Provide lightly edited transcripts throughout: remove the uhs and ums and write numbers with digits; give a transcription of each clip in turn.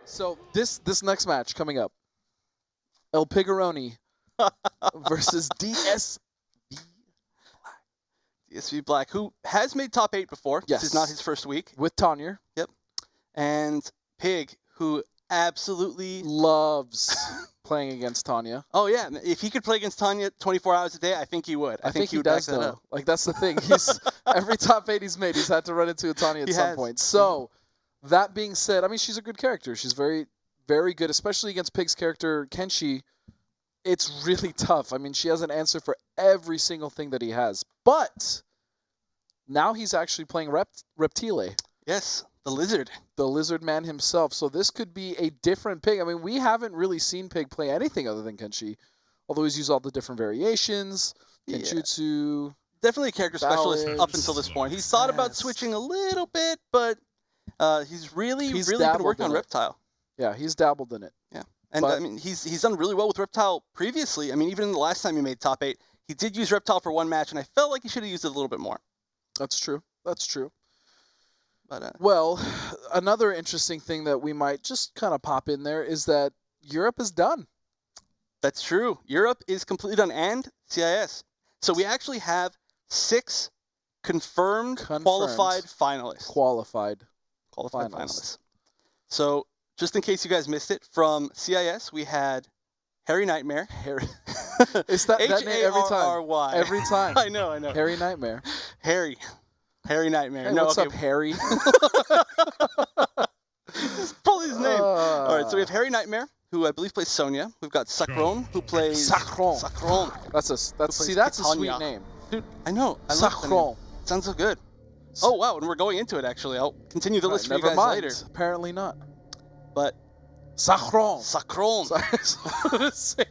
So this next match coming up, El Pigaroni versus DsV. DsV Black, who has made top 8 before. Yes. This is not his first week. With Tanya. Yep. And Pig, who absolutely loves playing against Tanya. Oh, yeah. If he could play against Tanya 24 hours a day, I think he would. I think he would does, back that though. up. Like, that's the thing. He's every top 8 he's made, he's had to run into a Tanya at some point. So, that being said, I mean, she's a good character. She's very, very good, especially against Pig's character, Kenshi. It's really tough. I mean, she has an answer for every single thing that he has. But now he's actually playing Reptile. Yes, the lizard. The lizard man himself. So this could be a different Pig. I mean, we haven't really seen Pig play anything other than Kenshi. Although he's used all the different variations. Kenjutsu. Yeah. Definitely a character specialist up until this point. He's thought about switching a little bit, but he's really been working on Reptile. Yeah, he's dabbled in it. Yeah. And I mean, he's done really well with Reptile previously. I mean, even the last time he made top 8, he did use Reptile for one match, and I felt like he should have used it a little bit more. That's true. That's true. But well, another interesting thing that we might just kind of pop in there is that Europe is done. That's true. Europe is completely done, and CIS. So we actually have 6 confirmed qualified finalists. Qualified finalists. So just in case you guys missed it, from CIS we had Harry Nightmare. Is that name every time? Every time. I know. Harry Nightmare. Harry Nightmare. Hey, no, what's up, Harry? That's probably his name. All right, so we have Harry Nightmare, who I believe plays Sonya. We've got Sacron, who plays Sacron. That's a sweet name. Dude, I know. I Sacron. love it. Sounds so good. Oh wow, and we're going into it actually. I'll continue the list for you guys later. Apparently not. But Sacron. Say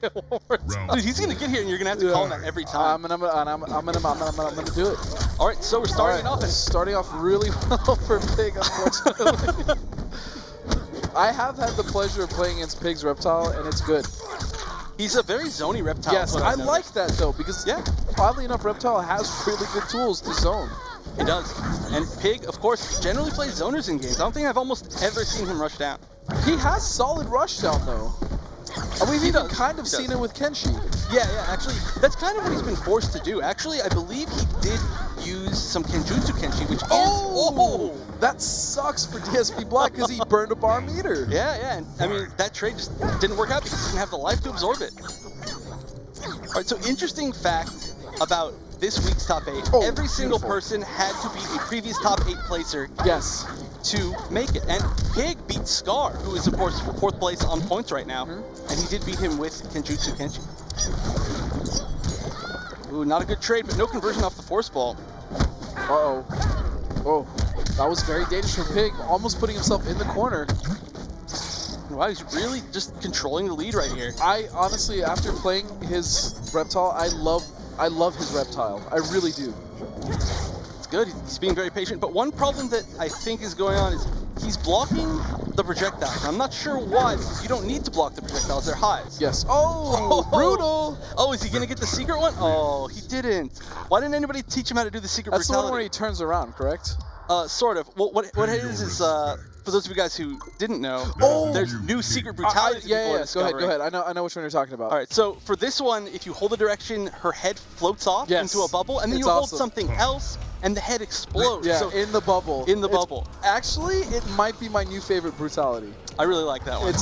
it one more time. Dude, he's gonna get here, and you're gonna have to call him that every time. I'm gonna do it. All right, so we're starting off really well for Pig, unfortunately. I have had the pleasure of playing against Pig's Reptile, and it's good. He's a very zony Reptile. Yes, I like that though, because oddly enough, Reptile has really good tools to zone. He does. And Pig, of course, generally plays zoners in games. I don't think I've almost ever seen him rush down. He has solid rush down, though. We've even kind of seen it with Kenshi. Yeah, actually, that's kind of what he's been forced to do. Actually, I believe he did use some Kenjutsu Kenshi, which that sucks for DsV Black because he burned a bar meter. Yeah, and I mean, that trade just didn't work out because he didn't have the life to absorb it. All right, so interesting fact about this week's top 8. Every single person had to be a previous top 8 placer. Yes. To make it. And Pig beat Scar, who is, of course, 4th place on points right now. And he did beat him with Kenjutsu Kenshi. Ooh, not a good trade, but no conversion off the force ball. Oh, that was very dangerous for Pig, almost putting himself in the corner. Wow, he's really just controlling the lead right here. I honestly, after playing his Reptile, I love his Reptile. I really do. It's good. He's being very patient. But one problem that I think is going on is he's blocking the projectiles. I'm not sure why, because you don't need to block the projectiles. They're highs. Yes. Oh, brutal. Oh, is he going to get the secret one? Oh, he didn't. Why didn't anybody teach him how to do the secret brutality? That's the one where he turns around, correct? Sort of. Well, what it is for those of you guys who didn't know, there's new secret brutality. Yeah. Go ahead. I know which one you're talking about. All right. So for this one, if you hold the direction, her head floats off into a bubble, and then you hold something else, and the head explodes. Yeah, so in the bubble. Actually, it might be my new favorite brutality. I really like that one.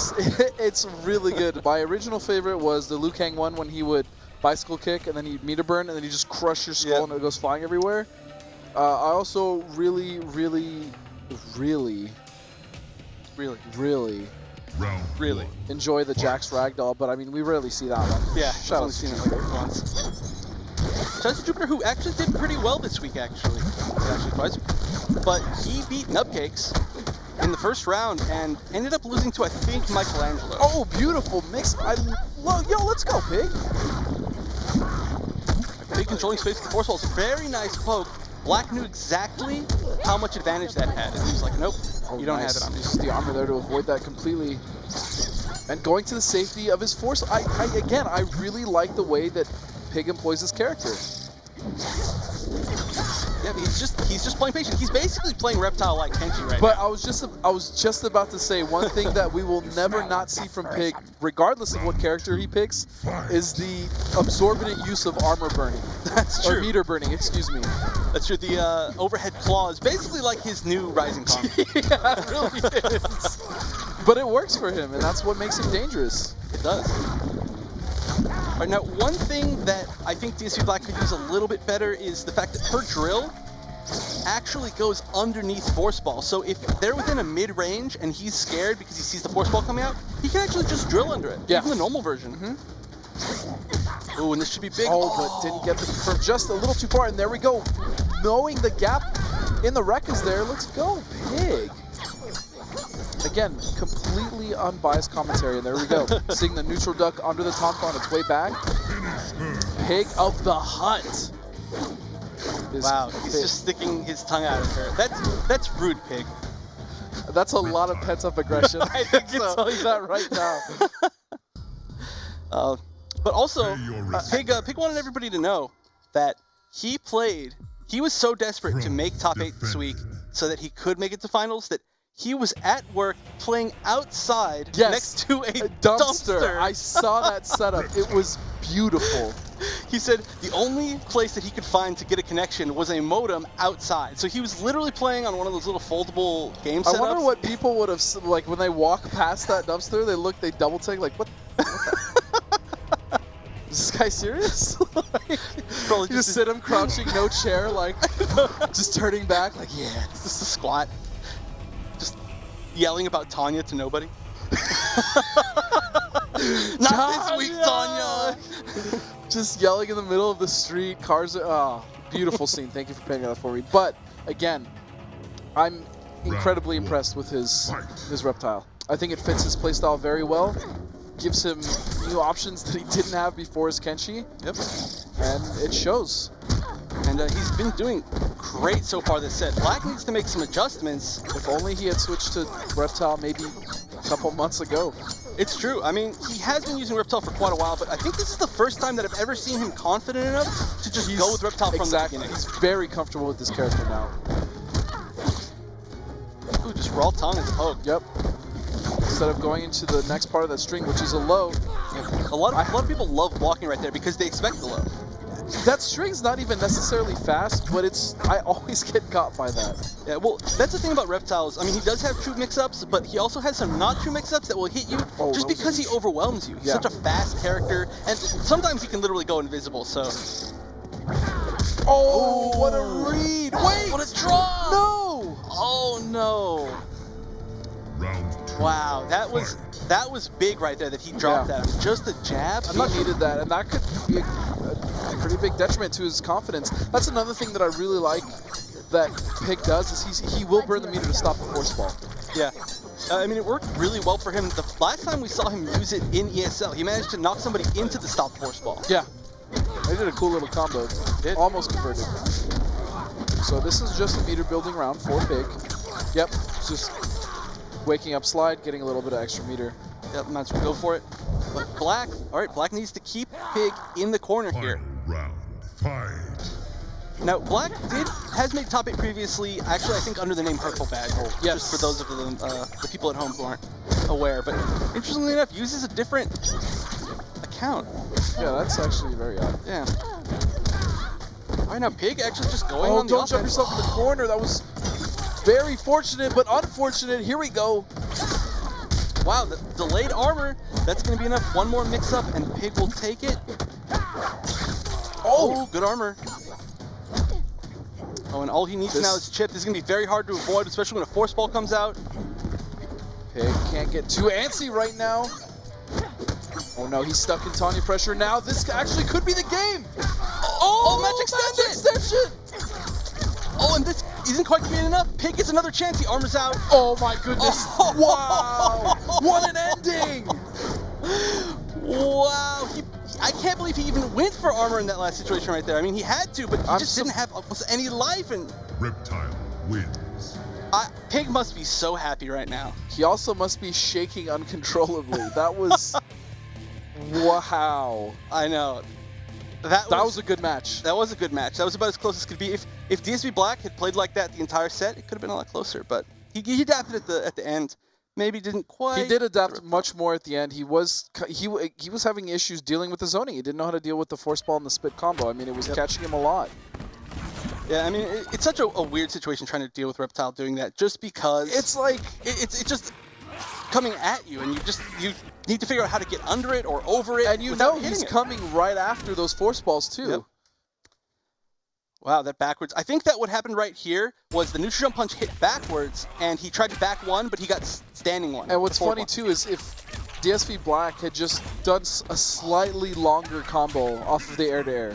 It's really good. My original favorite was the Liu Kang one when he would bicycle kick, and then he'd meter burn, and then he just crush your skull, and it goes flying everywhere. I also really enjoy the Jax Ragdoll, but I mean, we rarely see that one. Yeah, Shout out seen it like once. Shout out to Jupiter, who actually did pretty well this week, actually. But he beat MKX in the first round and ended up losing to, I think, Michelangelo. Oh, beautiful mix. Yo, let's go, Pig. Pig controlling space with the force balls. Very nice poke. Black knew exactly how much advantage that had. And he was like, nope, you don't have it on me. Just the armor there to avoid that completely. And going to the safety of his force. I really like the way that Pig employs his character. Yeah, but he's just playing patient. He's basically playing Reptile like Kenshi right now. But I was just about to say one thing that we will never not see from Pig, regardless of what character he picks, is the absorbent use of armor burning. That's true. Or meter burning, excuse me. That's true. The overhead claw is basically like his new Rising Kong. Yeah, it really is. But it works for him, and that's what makes him dangerous. It does. All right, now, one thing that I think DsV Black could use a little bit better is the fact that her drill actually goes underneath Force Ball. So if they're within a mid-range and he's scared because he sees the Force Ball coming out, he can actually just drill under it. Yeah. Even the normal version. Ooh, and this should be big. Oh, but didn't get the confirm just a little too far, and there we go. Knowing the gap in the wreck is there, let's go, Pig. Again, completely unbiased commentary, and there we go. Seeing the neutral duck under the taunt on its way back. Pig of the Hut. Wow, he's just sticking his tongue out at her. That's rude, Pig. That's a lot of pent-up aggression. I can tell you that right now. But also, Pig wanted everybody to know that he was so desperate to make top 8 this week so that he could make it to finals that he was at work playing outside next to a dumpster. I saw that setup. It was beautiful. He said the only place that he could find to get a connection was a modem outside. So he was literally playing on one of those little foldable game setups. I wonder what people would have, like, when they walk past that dumpster, they double take, like, what the Is this guy serious? Like, probably just sit him crouching, no chair, like, just turning back, like, yeah. Just a squat. Just yelling about Tanya to nobody. Not this week, Tanya! Just yelling in the middle of the street, cars are, beautiful scene. Thank you for painting that for me. But, again, I'm incredibly impressed with his Reptile. I think it fits his playstyle very well. Gives him new options that he didn't have before his Kenshi. Yep. And it shows. And he's been doing great so far this set. Black needs to make some adjustments. If only he had switched to Reptile maybe a couple months ago. It's true. I mean, he has been using Reptile for quite a while, but I think this is the first time that I've ever seen him confident enough to just go with Reptile from the beginning. He's very comfortable with this character now. Ooh, just raw tongue as a poke. Yep. Instead of going into the next part of that string, which is a low. Yeah. A lot of people love blocking right there because they expect the low. That string's not even necessarily fast, but I always get caught by that. Yeah, well, that's the thing about Reptiles. I mean, he does have true mix-ups, but he also has some not true mix-ups that will hit you just because he overwhelms you. He's such a fast character, and sometimes he can literally go invisible, so... Oh, what a read! Wait! What a draw! No! Oh, no. Wow, that was big right there that he dropped that. I mean, just a jab. He needed that, and that could be a pretty big detriment to his confidence. That's another thing that I really like that Pig does is he will burn the meter to stop the Force Ball. Yeah. I mean, it worked really well for him. The last time we saw him use it in ESL, he managed to knock somebody into the stop Force Ball. Yeah. They did a cool little combo. Almost converted. So this is just a meter building round for Pig. Yep, just waking up slide, getting a little bit of extra meter. Yep, might as well go for it. But Black, all right, Black needs to keep Pig in the corner here. Round, fight. Now, Black has made top 8 previously, actually I think under the name Hurtful Bag. Yes. Just for those of the people at home who aren't aware. But interestingly enough, uses a different account. Yeah, that's actually very odd. Yeah. All right, now Pig actually just going on the don't jump yourself in the corner. That was very fortunate, but unfortunate. Here we go. Wow, the delayed armor. That's going to be enough. One more mix-up, and Pig will take it. Oh, good armor. Oh, and all he needs now is chip. This is going to be very hard to avoid, especially when a Force Ball comes out. Pig can't get too antsy right now. Oh no, he's stuck in Tanya pressure now. This actually could be the game. Oh, match extension! Oh, and this isn't quite gonna be enough. Pig gets another chance. He armors out. Oh my goodness! Oh. Wow! What an ending! Wow! I can't believe he even went for armor in that last situation right there. I mean, he had to, but he just didn't have any life. And Reptile wins. Pig must be so happy right now. He also must be shaking uncontrollably. That was wow. I know. That was a good match. That was a good match. That was about as close as could be. If DsV Black had played like that the entire set, it could have been a lot closer. But he adapted at the end. Maybe didn't quite. He did adapt much more at the end. He was having issues dealing with the zoning. He didn't know how to deal with the force ball and the spit combo. I mean, it was catching him a lot. Yeah, I mean, it's such a weird situation trying to deal with Reptile doing that, just because it's like it's just coming at you, and you need to figure out how to get under it or over it. And you know he's coming right after those force balls too. Yep. Wow, that backwards. I think that what happened right here was the neutral jump punch hit backwards, and he tried to back one, but he got standing one. And what's funny too is if DsV Black had just done a slightly longer combo off of the air-to-air,